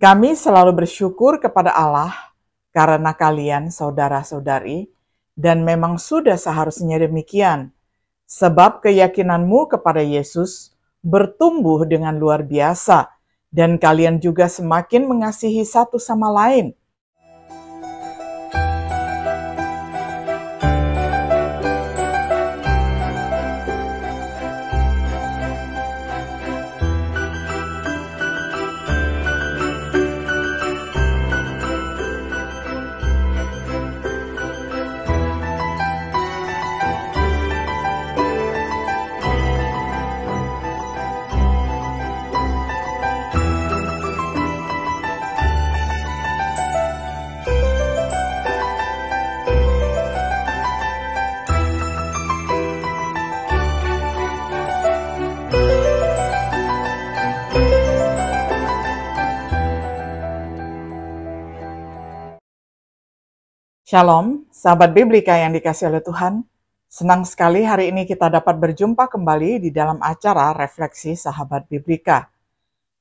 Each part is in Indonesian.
Kami selalu bersyukur kepada Allah karena kalian saudara-saudari, dan memang sudah seharusnya demikian, sebab keyakinanmu kepada Yesus bertumbuh dengan luar biasa, dan kalian juga semakin mengasihi satu sama lain. Shalom, sahabat Biblika yang dikasihi oleh Tuhan. Senang sekali hari ini kita dapat berjumpa kembali di dalam acara Refleksi Sahabat Biblika.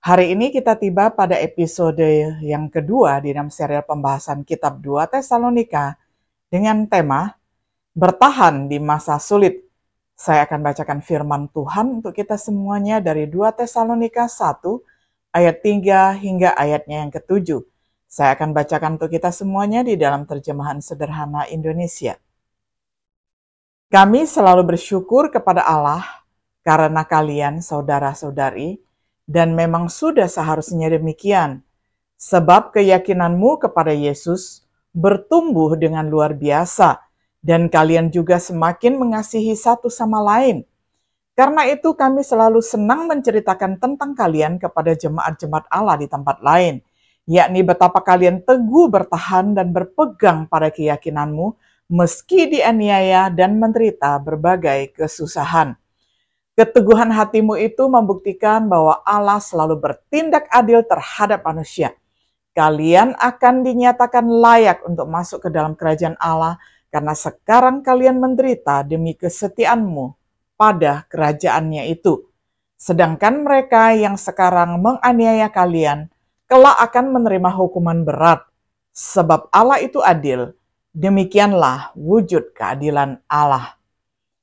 Hari ini kita tiba pada episode yang kedua di dalam serial pembahasan kitab 2 Tesalonika dengan tema Bertahan di Masa Sulit. Saya akan bacakan firman Tuhan untuk kita semuanya dari 2 Tesalonika 1 ayat 3 hingga ayatnya yang ke-7. Saya akan bacakan untuk kita semuanya di dalam terjemahan sederhana Indonesia. Kami selalu bersyukur kepada Allah karena kalian saudara-saudari, dan memang sudah seharusnya demikian, sebab keyakinanmu kepada Yesus bertumbuh dengan luar biasa, dan kalian juga semakin mengasihi satu sama lain. Karena itu kami selalu senang menceritakan tentang kalian kepada jemaat-jemaat Allah di tempat lain, yakni betapa kalian teguh bertahan dan berpegang pada keyakinanmu meski dianiaya dan menderita berbagai kesusahan. Keteguhan hatimu itu membuktikan bahwa Allah selalu bertindak adil terhadap manusia. Kalian akan dinyatakan layak untuk masuk ke dalam kerajaan Allah karena sekarang kalian menderita demi kesetiaanmu pada kerajaannya itu. Sedangkan mereka yang sekarang menganiaya kalian kelak akan menerima hukuman berat, sebab Allah itu adil. Demikianlah wujud keadilan Allah.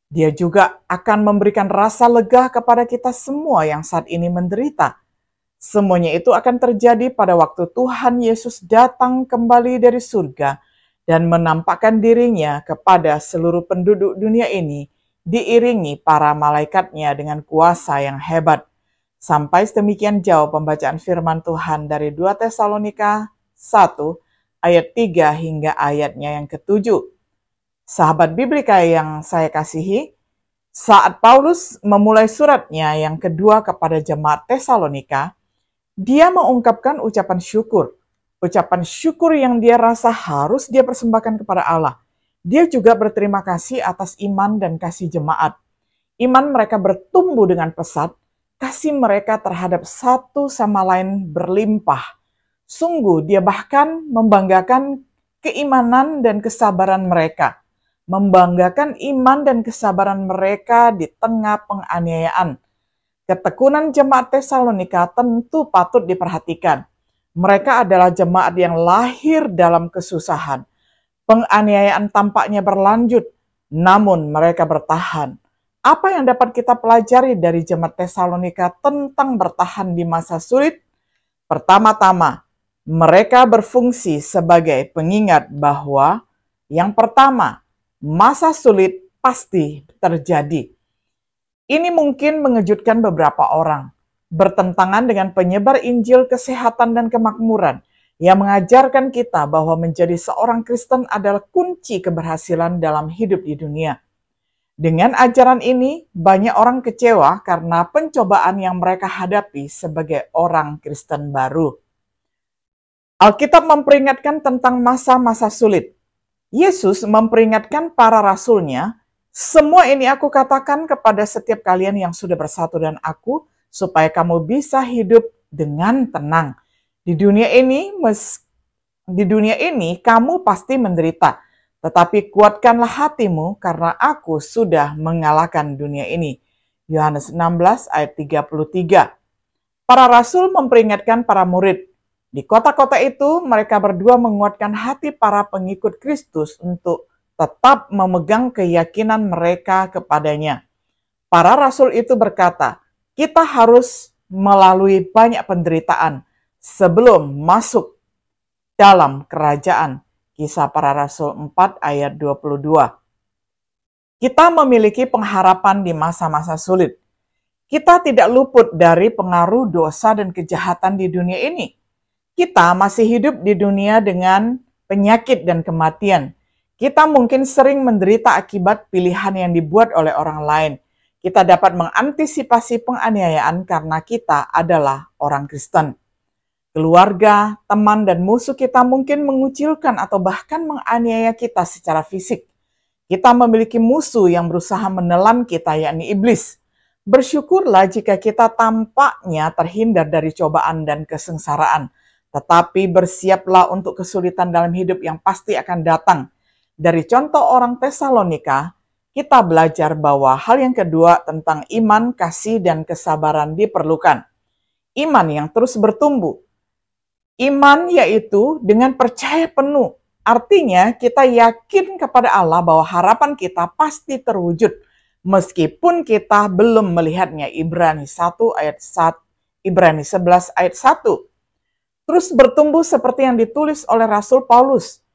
Dia juga akan memberikan rasa lega kepada kita semua yang saat ini menderita. Semuanya itu akan terjadi pada waktu Tuhan Yesus datang kembali dari surga dan menampakkan dirinya kepada seluruh penduduk dunia ini, diiringi para malaikatnya dengan kuasa yang hebat. Sampai sedemikian jauh pembacaan firman Tuhan dari 2 Tesalonika 1 ayat 3 hingga ayatnya yang ke-7. Sahabat Biblika yang saya kasihi, saat Paulus memulai suratnya yang kedua kepada jemaat Tesalonika, dia mengungkapkan ucapan syukur. Ucapan syukur yang dia rasa harus dia persembahkan kepada Allah. Dia juga berterima kasih atas iman dan kasih jemaat. Iman mereka bertumbuh dengan pesat, kasih mereka terhadap satu sama lain berlimpah. Sungguh dia bahkan membanggakan keimanan dan kesabaran mereka. Membanggakan iman dan kesabaran mereka di tengah penganiayaan. Ketekunan jemaat Tesalonika tentu patut diperhatikan. Mereka adalah jemaat yang lahir dalam kesusahan. Penganiayaan tampaknya berlanjut, namun mereka bertahan. Apa yang dapat kita pelajari dari jemaat Tesalonika tentang bertahan di masa sulit? Pertama-tama, mereka berfungsi sebagai pengingat bahwa yang pertama, masa sulit pasti terjadi. Ini mungkin mengejutkan beberapa orang, bertentangan dengan penyebar Injil kesehatan dan kemakmuran yang mengajarkan kita bahwa menjadi seorang Kristen adalah kunci keberhasilan dalam hidup di dunia. Dengan ajaran ini, banyak orang kecewa karena pencobaan yang mereka hadapi sebagai orang Kristen baru. Alkitab memperingatkan tentang masa-masa sulit. Yesus memperingatkan para rasulnya, semua ini aku katakan kepada setiap kalian yang sudah bersatu dengan aku, supaya kamu bisa hidup dengan tenang. Di dunia ini kamu pasti menderita. Tetapi kuatkanlah hatimu karena aku sudah mengalahkan dunia ini. Yohanes 16 ayat 33. Para rasul memperingatkan para murid, Di kota-kota itu, mereka berdua menguatkan hati para pengikut Kristus untuk tetap memegang keyakinan mereka kepadanya. Para rasul itu berkata, kita harus melalui banyak penderitaan sebelum masuk dalam kerajaan. Kisah para Rasul 4 ayat 22. Kita memiliki pengharapan di masa-masa sulit. Kita tidak luput dari pengaruh dosa dan kejahatan di dunia ini. Kita masih hidup di dunia dengan penyakit dan kematian. Kita mungkin sering menderita akibat pilihan yang dibuat oleh orang lain. Kita dapat mengantisipasi penganiayaan karena kita adalah orang Kristen. Keluarga, teman, dan musuh kita mungkin mengucilkan atau bahkan menganiaya kita secara fisik. Kita memiliki musuh yang berusaha menelan kita, yakni iblis. Bersyukurlah jika kita tampaknya terhindar dari cobaan dan kesengsaraan. Tetapi bersiaplah untuk kesulitan dalam hidup yang pasti akan datang. Dari contoh orang Tesalonika, kita belajar bahwa hal yang kedua tentang iman, kasih, dan kesabaran diperlukan. Iman yang terus bertumbuh. Iman yaitu dengan percaya penuh. Artinya kita yakin kepada Allah bahwa harapan kita pasti terwujud meskipun kita belum melihatnya. Ibrani 1 ayat 1, Ibrani 11 ayat 1. Terus bertumbuh seperti yang ditulis oleh Rasul Paulus.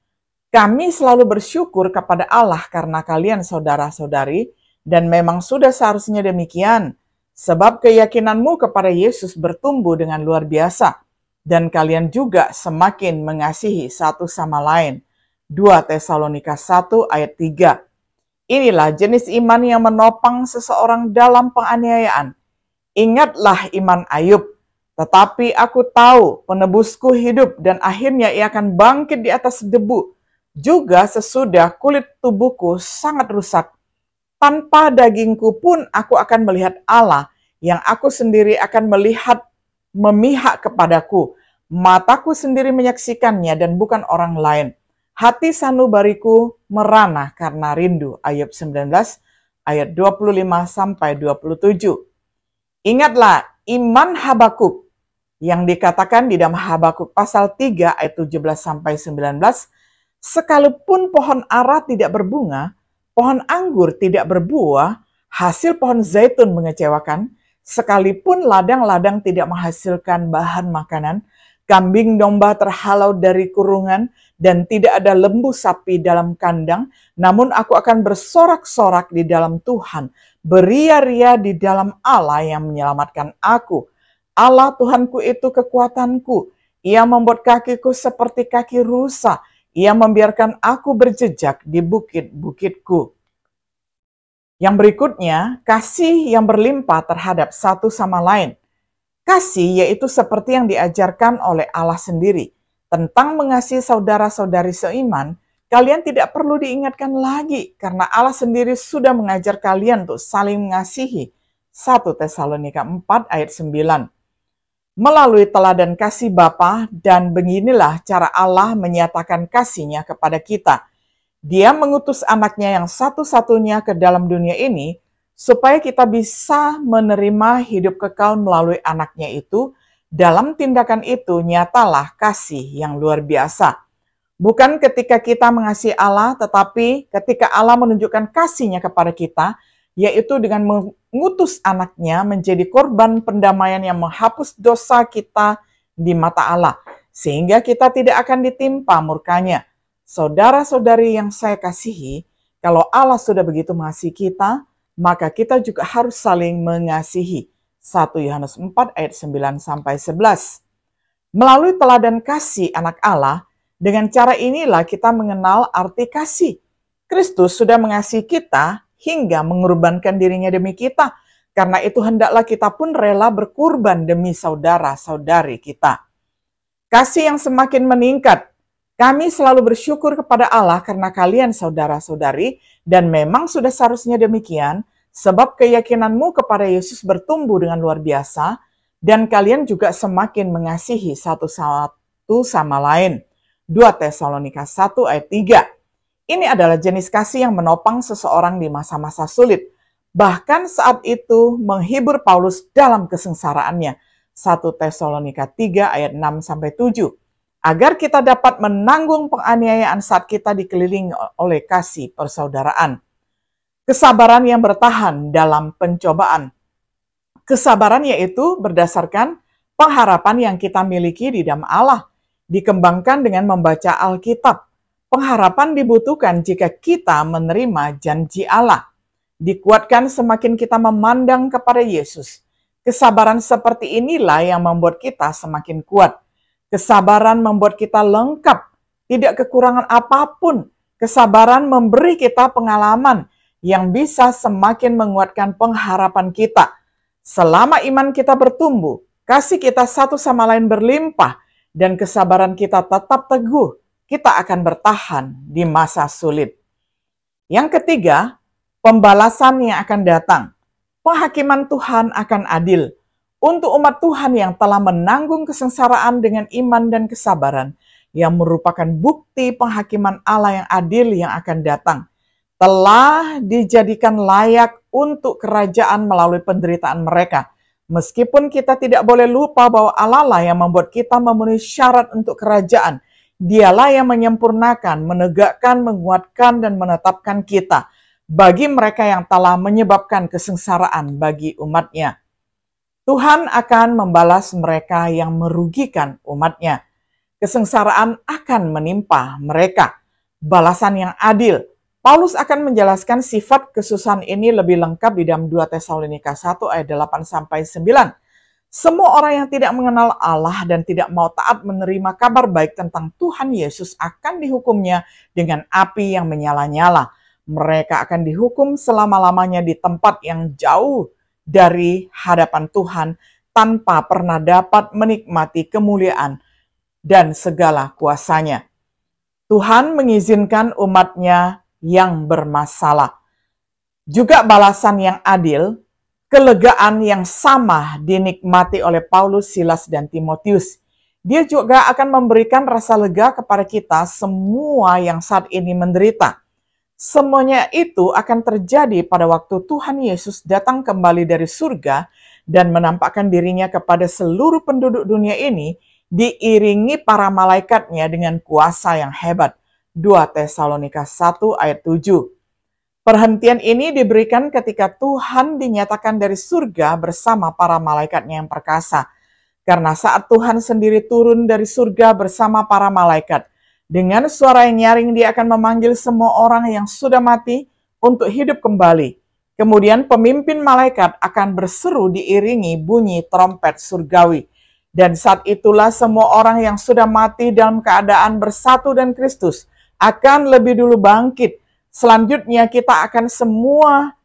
Kami selalu bersyukur kepada Allah karena kalian saudara-saudari, dan memang sudah seharusnya demikian, sebab keyakinanmu kepada Yesus bertumbuh dengan luar biasa. Dan kalian juga semakin mengasihi satu sama lain. 2 Tesalonika 1 ayat 3. Inilah jenis iman yang menopang seseorang dalam penganiayaan. Ingatlah iman Ayub. Tetapi aku tahu penebusku hidup dan akhirnya ia akan bangkit di atas debu. Juga sesudah kulit tubuhku sangat rusak. Tanpa dagingku pun aku akan melihat Allah yang aku sendiri akan melihat memihak kepadaku. Mataku sendiri menyaksikannya dan bukan orang lain. Hati sanubariku merana karena rindu. Ayub 19 ayat 25-27. Ingatlah iman Habakuk yang dikatakan di dalam Habakuk pasal 3 ayat 17-19. Sekalipun pohon ara tidak berbunga, pohon anggur tidak berbuah, hasil pohon zaitun mengecewakan, sekalipun ladang-ladang tidak menghasilkan bahan makanan, kambing domba terhalau dari kurungan, dan tidak ada lembu sapi dalam kandang, namun aku akan bersorak-sorak di dalam Tuhan, beria-ria di dalam Allah yang menyelamatkan aku. Allah Tuhanku itu kekuatanku, Ia membuat kakiku seperti kaki rusa, Ia membiarkan aku berjejak di bukit-bukitku. Yang berikutnya, kasih yang berlimpah terhadap satu sama lain. Kasih yaitu seperti yang diajarkan oleh Allah sendiri. Tentang mengasihi saudara-saudari seiman, kalian tidak perlu diingatkan lagi karena Allah sendiri sudah mengajar kalian untuk saling mengasihi. 1 Tesalonika 4 ayat 9. Melalui teladan kasih Bapa, dan beginilah cara Allah menyatakan kasih-Nya kepada kita. Dia mengutus anaknya yang satu-satunya ke dalam dunia ini, supaya kita bisa menerima hidup kekal melalui anaknya itu. Dalam tindakan itu nyatalah kasih yang luar biasa. Bukan ketika kita mengasihi Allah, tetapi ketika Allah menunjukkan kasih-Nya kepada kita, yaitu dengan mengutus anaknya menjadi korban pendamaian yang menghapus dosa kita di mata Allah, sehingga kita tidak akan ditimpa murka-Nya. Saudara-saudari yang saya kasihi, kalau Allah sudah begitu mengasihi kita, maka kita juga harus saling mengasihi. 1 Yohanes 4 ayat 9-11. Melalui teladan kasih anak Allah, dengan cara inilah kita mengenal arti kasih. Kristus sudah mengasihi kita hingga mengorbankan dirinya demi kita. Karena itu hendaklah kita pun rela berkurban demi saudara-saudari kita. Kasih yang semakin meningkat. Kami selalu bersyukur kepada Allah karena kalian saudara-saudari, dan memang sudah seharusnya demikian, sebab keyakinanmu kepada Yesus bertumbuh dengan luar biasa, dan kalian juga semakin mengasihi satu sama lain. 2 Tesalonika 1 ayat 3. Ini adalah jenis kasih yang menopang seseorang di masa-masa sulit. Bahkan saat itu menghibur Paulus dalam kesengsaraannya. 1 Tesalonika 3 ayat 6-7. Agar kita dapat menanggung penganiayaan saat kita dikelilingi oleh kasih persaudaraan. Kesabaran yang bertahan dalam pencobaan. Kesabaran yaitu berdasarkan pengharapan yang kita miliki di dalam Allah, dikembangkan dengan membaca Alkitab. Pengharapan dibutuhkan jika kita menerima janji Allah. Dikuatkan semakin kita memandang kepada Yesus. Kesabaran seperti inilah yang membuat kita semakin kuat. Kesabaran membuat kita lengkap, tidak kekurangan apapun. Kesabaran memberi kita pengalaman yang bisa semakin menguatkan pengharapan kita. Selama iman kita bertumbuh, kasih kita satu sama lain berlimpah, dan kesabaran kita tetap teguh, kita akan bertahan di masa sulit. Yang ketiga, pembalasan yang akan datang. Penghakiman Tuhan akan adil. Untuk umat Tuhan yang telah menanggung kesengsaraan dengan iman dan kesabaran, yang merupakan bukti penghakiman Allah yang adil yang akan datang, telah dijadikan layak untuk kerajaan melalui penderitaan mereka. Meskipun kita tidak boleh lupa bahwa Allah lah yang membuat kita memenuhi syarat untuk kerajaan. Dialah yang menyempurnakan, menegakkan, menguatkan, dan menetapkan kita bagi mereka yang telah menyebabkan kesengsaraan bagi umatnya. Tuhan akan membalas mereka yang merugikan umatnya. Kesengsaraan akan menimpa mereka. Balasan yang adil. Paulus akan menjelaskan sifat kesusahan ini lebih lengkap di dalam 2 Tesalonika 1 ayat 8-9. Semua orang yang tidak mengenal Allah dan tidak mau taat menerima kabar baik tentang Tuhan Yesus akan dihukumnya dengan api yang menyala-nyala. Mereka akan dihukum selama-lamanya di tempat yang jauh dari hadapan Tuhan tanpa pernah dapat menikmati kemuliaan dan segala kuasanya. Tuhan mengizinkan umatnya yang bermasalah. Juga balasan yang adil, kelegaan yang sama dinikmati oleh Paulus, Silas, dan Timotius. Dia juga akan memberikan rasa lega kepada kita semua yang saat ini menderita. Semuanya itu akan terjadi pada waktu Tuhan Yesus datang kembali dari surga dan menampakkan dirinya kepada seluruh penduduk dunia ini, diiringi para malaikatnya dengan kuasa yang hebat. 2 Tesalonika 1 ayat 7. Perhentian ini diberikan ketika Tuhan dinyatakan dari surga bersama para malaikatnya yang perkasa. Karena saat Tuhan sendiri turun dari surga bersama para malaikat, dengan suara yang nyaring dia akan memanggil semua orang yang sudah mati untuk hidup kembali. Kemudian pemimpin malaikat akan berseru diiringi bunyi trompet surgawi. Dan saat itulah semua orang yang sudah mati dalam keadaan bersatu dengan Kristus akan lebih dulu bangkit. Selanjutnya kita akan semua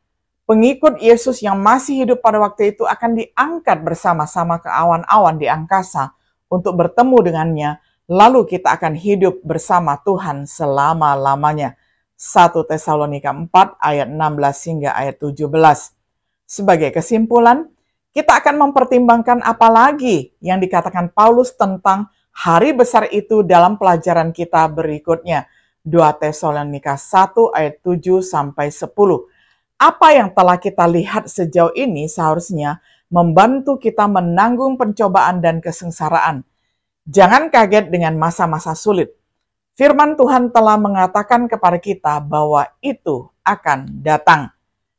pengikut Yesus yang masih hidup pada waktu itu akan diangkat bersama-sama ke awan-awan di angkasa untuk bertemu dengannya. Lalu kita akan hidup bersama Tuhan selama-lamanya. 1 Tesalonika 4 ayat 16 hingga ayat 17. Sebagai kesimpulan, kita akan mempertimbangkan apa lagi yang dikatakan Paulus tentang hari besar itu dalam pelajaran kita berikutnya. 2 Tesalonika 1 ayat 7-10. Apa yang telah kita lihat sejauh ini seharusnya membantu kita menanggung pencobaan dan kesengsaraan. Jangan kaget dengan masa-masa sulit. Firman Tuhan telah mengatakan kepada kita bahwa itu akan datang.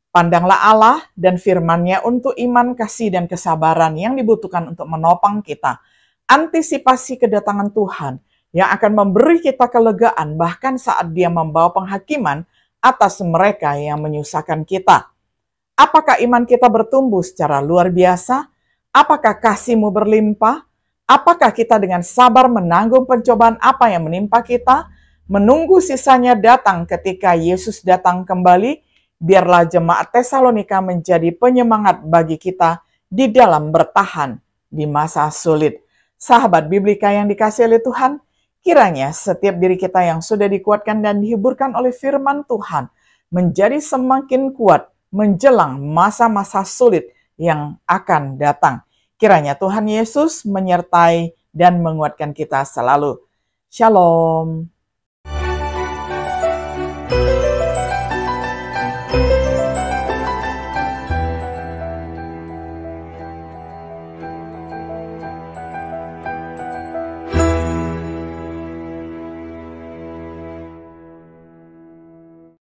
Pandanglah Allah dan firman-Nya untuk iman, kasih, dan kesabaran yang dibutuhkan untuk menopang kita. Antisipasi kedatangan Tuhan yang akan memberi kita kelegaan bahkan saat Dia membawa penghakiman atas mereka yang menyusahkan kita. Apakah iman kita bertumbuh secara luar biasa? Apakah kasih-Mu berlimpah? Apakah kita dengan sabar menanggung pencobaan apa yang menimpa kita? Menunggu sisanya datang ketika Yesus datang kembali? Biarlah jemaat Tesalonika menjadi penyemangat bagi kita di dalam bertahan di masa sulit. Sahabat Biblika yang dikasihi oleh Tuhan, kiranya setiap diri kita yang sudah dikuatkan dan dihiburkan oleh firman Tuhan menjadi semakin kuat menjelang masa-masa sulit yang akan datang. Kiranya Tuhan Yesus menyertai dan menguatkan kita selalu. Shalom.